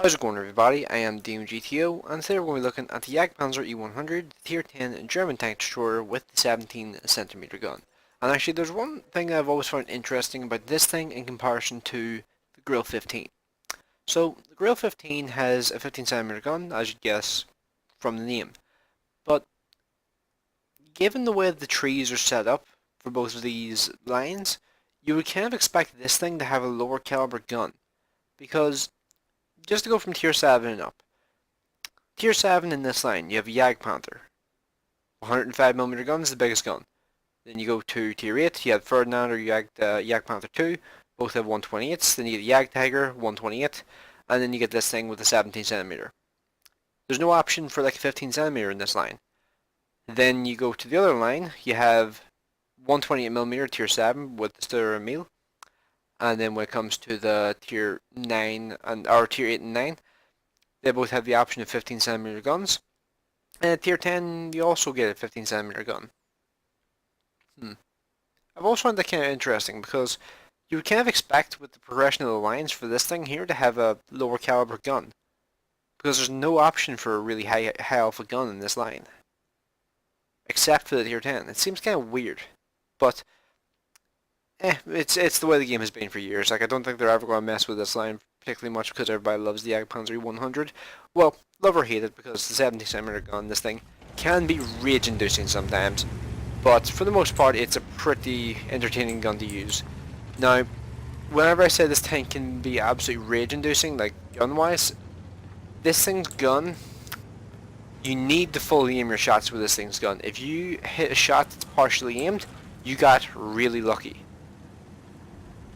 How's it going, everybody? I am DeanoGTO, and today we're going to be looking at the Jagdpanzer E100 Tier 10 German tank destroyer with the 17cm gun. And actually, there's one thing I've always found interesting about this thing in comparison to the Grill 15. So, the Grill 15 has a 15cm gun, as you'd guess from the name. But, given the way the trees are set up for both of these lines, you would kind of expect this thing to have a lower caliber gun. Because just to go from tier 7 and up. Tier 7 in this line, you have a Jagdpanzer. 105mm gun is the biggest gun. Then you go to tier 8, you have Ferdinand or Jagdpanzer 2, both have 128s. Then you get the Jagdtiger, 128, and then you get this thing with a 17cm. There's no option for like a 15cm in this line. Then you go to the other line, you have 128mm tier 7 with the Studer Emil. And then when it comes to the tier 9 or tier 8 and 9, they both have the option of 15cm guns. And at tier 10, you also get a 15cm gun. I've always found that kind of interesting because you would kind of expect with the progression of the lines for this thing here to have a lower caliber gun. Because there's no option for a really high alpha gun in this line. Except for the tier 10. It seems kind of weird. But it's the way the game has been for years. Like, I don't think they're ever going to mess with this line particularly much because everybody loves the Jagdpanzer E100. Well, love or hate it because the 70cm gun, this thing, can be rage-inducing sometimes. But for the most part, it's a pretty entertaining gun to use. Now, whenever I say this tank can be absolutely rage-inducing, like gun-wise, this thing's gun, you need to fully aim your shots with this thing's gun. If you hit a shot that's partially aimed, you got really lucky.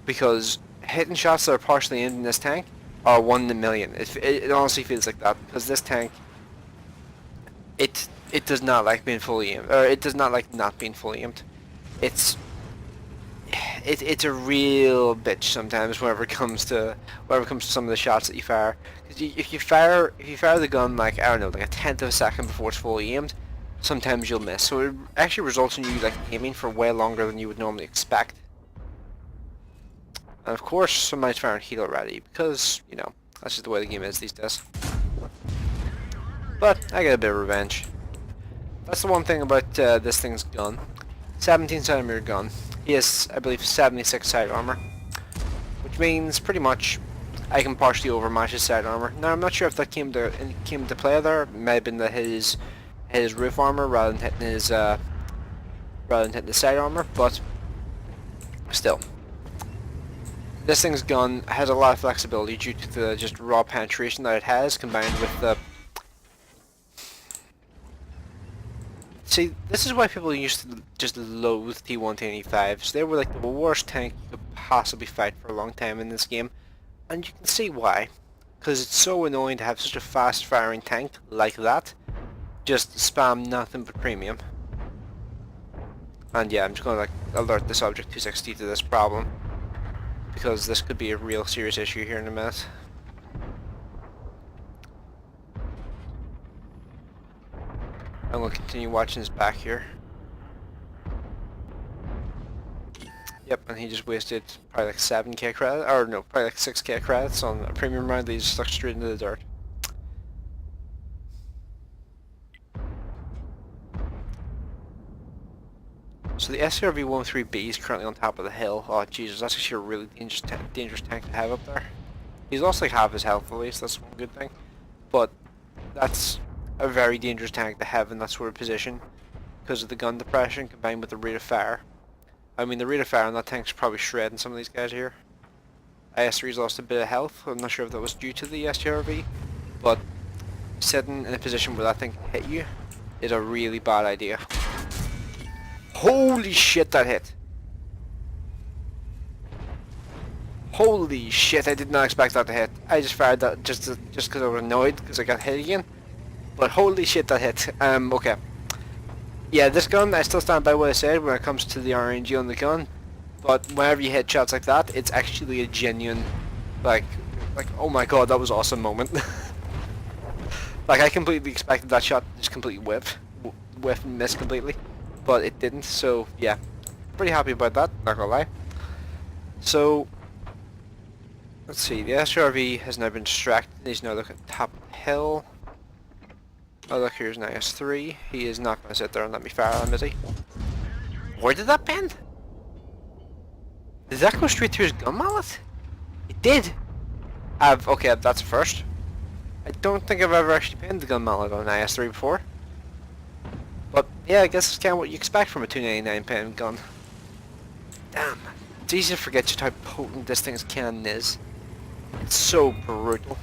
Because hitting shots that are partially aimed in this tank are 1 in a million. It honestly feels like that, because this tank, it does not like being fully aimed, or it does not like not being fully aimed. It's a real bitch sometimes whenever it comes to some of the shots that you fire. Because if you fire the gun like, I don't know, like a tenth of a second before it's fully aimed, sometimes you'll miss. So it actually results in you like aiming for way longer than you would normally expect. And of course, somebody's firing heat already, because, you know, that's just the way the game is these days. But, I get a bit of revenge. That's the one thing about this thing's gun. 17cm gun. He has, I believe, 76 side armor. Which means, pretty much, I can partially overmatch his side armor. Now, I'm not sure if that came to play there. It may have been that his roof armor rather than hitting his the side armor, but still. This thing's gun has a lot of flexibility due to the just raw penetration that it has, combined with the... See, this is why people used to just loathe T1 T95s. They were like the worst tank you could possibly fight for a long time in this game. And you can see why. Because it's so annoying to have such a fast firing tank like that. Just spam nothing but premium. And yeah, I'm just going to like alert the Subject 260 to this problem. Because this could be a real serious issue here in a minute. I'm going to continue watching his back here. Yep, and he just wasted probably like 7k credits, or no, probably like 6k credits on a premium round that he just stuck straight into the dirt. So the SCRV-103B is currently on top of the hill. Oh Jesus, that's actually a really dangerous tank to have up there. He's lost like half his health at least, that's one good thing. But that's a very dangerous tank to have in that sort of position because of the gun depression combined with the rate of fire. I mean, the rate of fire on that tank's probably shredding some of these guys here. IS-3's lost a bit of health. I'm not sure if that was due to the STRV, but sitting in a position where that thing can hit you is a really bad idea. Holy shit, that hit! Holy shit, I did not expect that to hit. I just fired that just because I was annoyed because I got hit again. But holy shit, that hit. Okay. Yeah, this gun, I still stand by what I said when it comes to the RNG on the gun. But whenever you hit shots like that, it's actually a genuine, like, oh my god, that was awesome moment. Like, I completely expected that shot to just completely whiff and miss completely. But it didn't, so yeah. Pretty happy about that, not gonna lie. So, Let's see, the SRV has now been distracted. He's now looking at the top of the hill. Oh look, here's an IS-3. He is not going to sit there and let me fire him, is he? Where did that bend? Did that go straight through his gun mallet? It did! Okay, that's a first. I don't think I've ever actually pinned the gun mallet on an IS-3 before. But yeah, I guess it's kind of what you expect from a 299 pen gun. Damn. It's easy to forget just how potent this thing's cannon is. It's so brutal.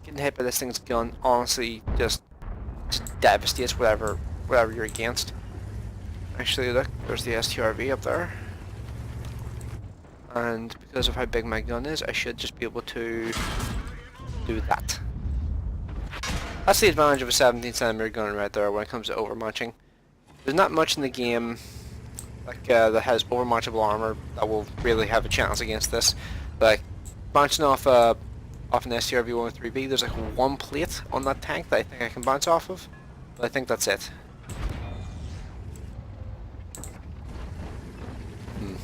Getting hit by this thing's gun honestly just devastates whatever you're against. Actually, look, there's the STRV up there. And because of how big my gun is, I should just be able to do that. That's the advantage of a 17cm gun right there when it comes to overmatching. There's not much in the game like that has overmatchable armor that will really have a chance against this. Like bouncing off an STRV-103B, there's like one plate on that tank that I think I can bounce off of, but I think that's it.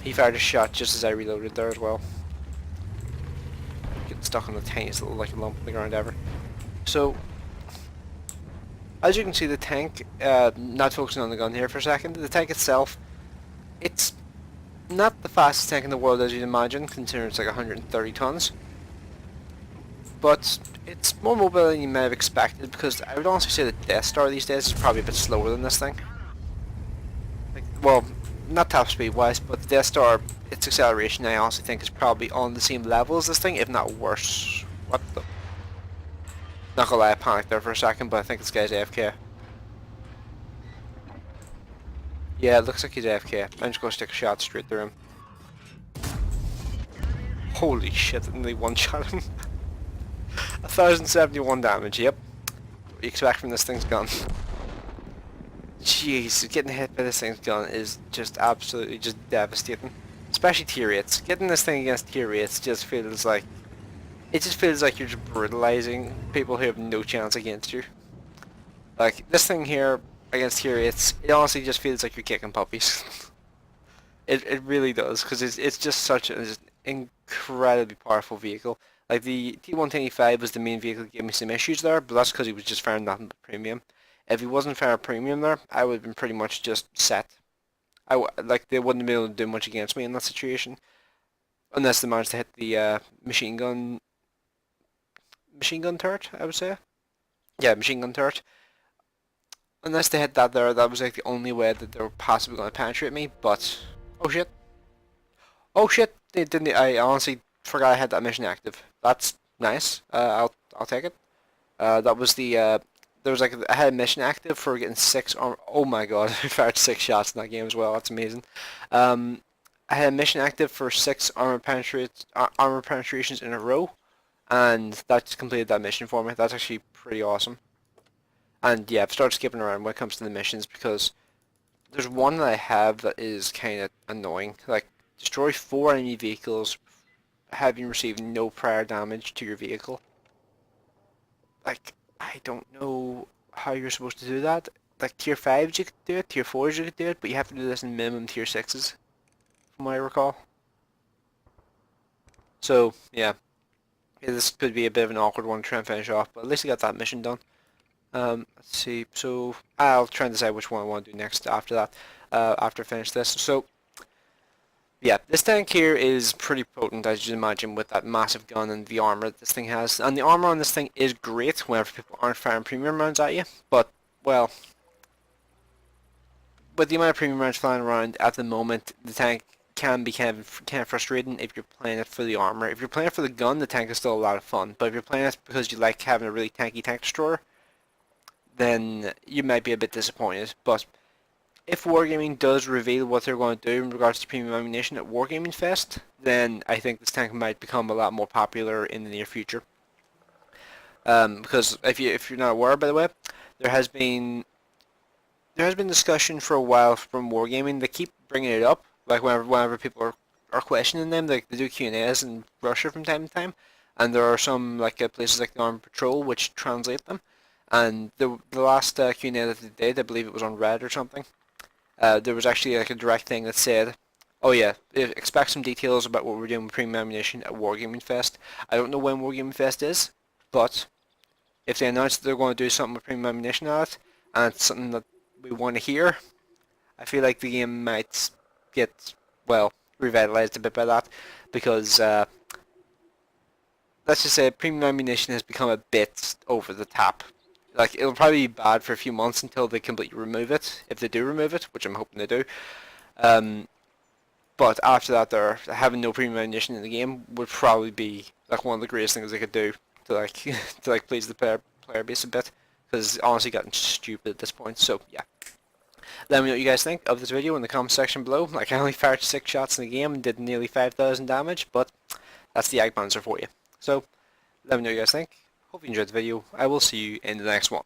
He fired a shot just as I reloaded there as well. Getting stuck on the tiniest little like lump on the ground ever. So, as you can see, the tank, not focusing on the gun here for a second, the tank itself, it's not the fastest tank in the world as you'd imagine, considering it's like 130 tons. But it's more mobile than you may have expected, because I would honestly say the Death Star these days is probably a bit slower than this thing. Like, well, not top speed wise, but the Death Star, its acceleration I honestly think is probably on the same level as this thing, if not worse. What the... Not gonna lie, I panicked there for a second, but I think this guy's AFK. Yeah, it looks like he's AFK. I'm just gonna stick a shot straight through him. Holy shit, I nearly one-shot him. 1071 damage, yep. What do you expect from this thing's gun? Jeez, getting hit by this thing's gun is just absolutely just devastating. Especially tier 8s. Getting this thing against tier 8s just feels like... It just feels like you're just brutalizing people who have no chance against you. Like, this thing here against tier 8s, it honestly just feels like you're kicking puppies. It really does, because it's just such an incredibly powerful vehicle. Like, the T125 was the main vehicle that gave me some issues there, but that's because he was just firing nothing but premium. If he wasn't firing premium there, I would have been pretty much just set. Like, they wouldn't have been able to do much against me in that situation. Unless they managed to hit the machine gun turret, I would say. Yeah, machine gun turret. Unless they hit that there, that was like the only way that they were possibly going to penetrate me, but... Oh shit. Oh shit! They didn't. I honestly forgot I had that mission active. That's nice. I'll take it. That was the there was like I had a mission active for getting 6 armor. Oh my god, I fired 6 shots in that game as well. That's amazing. I had a mission active for 6 armor penetrations in a row, and that just completed that mission for me. That's actually pretty awesome. And yeah, I've started skipping around when it comes to the missions because there's one that I have that is kind of annoying. Like, destroy 4 enemy vehicles having received no prior damage to your vehicle. Like, I don't know how you're supposed to do that. Like, tier 5s you could do it, tier 4s you could do it, but you have to do this in minimum tier 6s, from what I recall. So, yeah. This could be a bit of an awkward one to try and finish off, but at least I got that mission done. Let's see, so I'll try and decide which one I want to do next after that, after I finish this. So, yeah, this tank here is pretty potent, as you'd imagine, with that massive gun and the armor that this thing has. And the armor on this thing is great whenever people aren't firing premium rounds at you, but, well, with the amount of premium rounds flying around at the moment, the tank can be kind of frustrating if you're playing it for the armor. If you're playing it for the gun, the tank is still a lot of fun, but if you're playing it because you like having a really tanky tank destroyer, then you might be a bit disappointed. But if Wargaming does reveal what they're going to do in regards to premium ammunition at Wargaming Fest, then I think this tank might become a lot more popular in the near future. Because if you're not aware, by the way, there has been discussion for a while from Wargaming. They keep bringing it up, like whenever people are questioning them. Like, they do Q&As in Russia from time to time, and there are some like places like the Armed Patrol which translate them. And the last Q&A that they did, I believe it was on Reddit or something, there was actually like a direct thing that said, Oh yeah, expect some details about what we're doing with premium ammunition at Wargaming Fest. I don't know when Wargaming Fest is, but if they announce that they're going to do something with premium ammunition at it, and it's something that we want to hear, I feel like the game might get, well, revitalized a bit by that, because let's just say premium ammunition has become a bit over the top. Like, it'll probably be bad for a few months until they completely remove it, if they do remove it, which I'm hoping they do. Um, but after that, they're having no premium ammunition in the game would probably be like one of the greatest things they could do to like to like please the player base a bit, because it's honestly gotten stupid at this point. So yeah, let me know what you guys think of this video in the comment section below. Like, I only fired 6 shots in the game and did nearly 5,000 damage, but that's the Jagdpanzer for you. So let me know what you guys think. Hope you enjoyed the video. I will see you in the next one.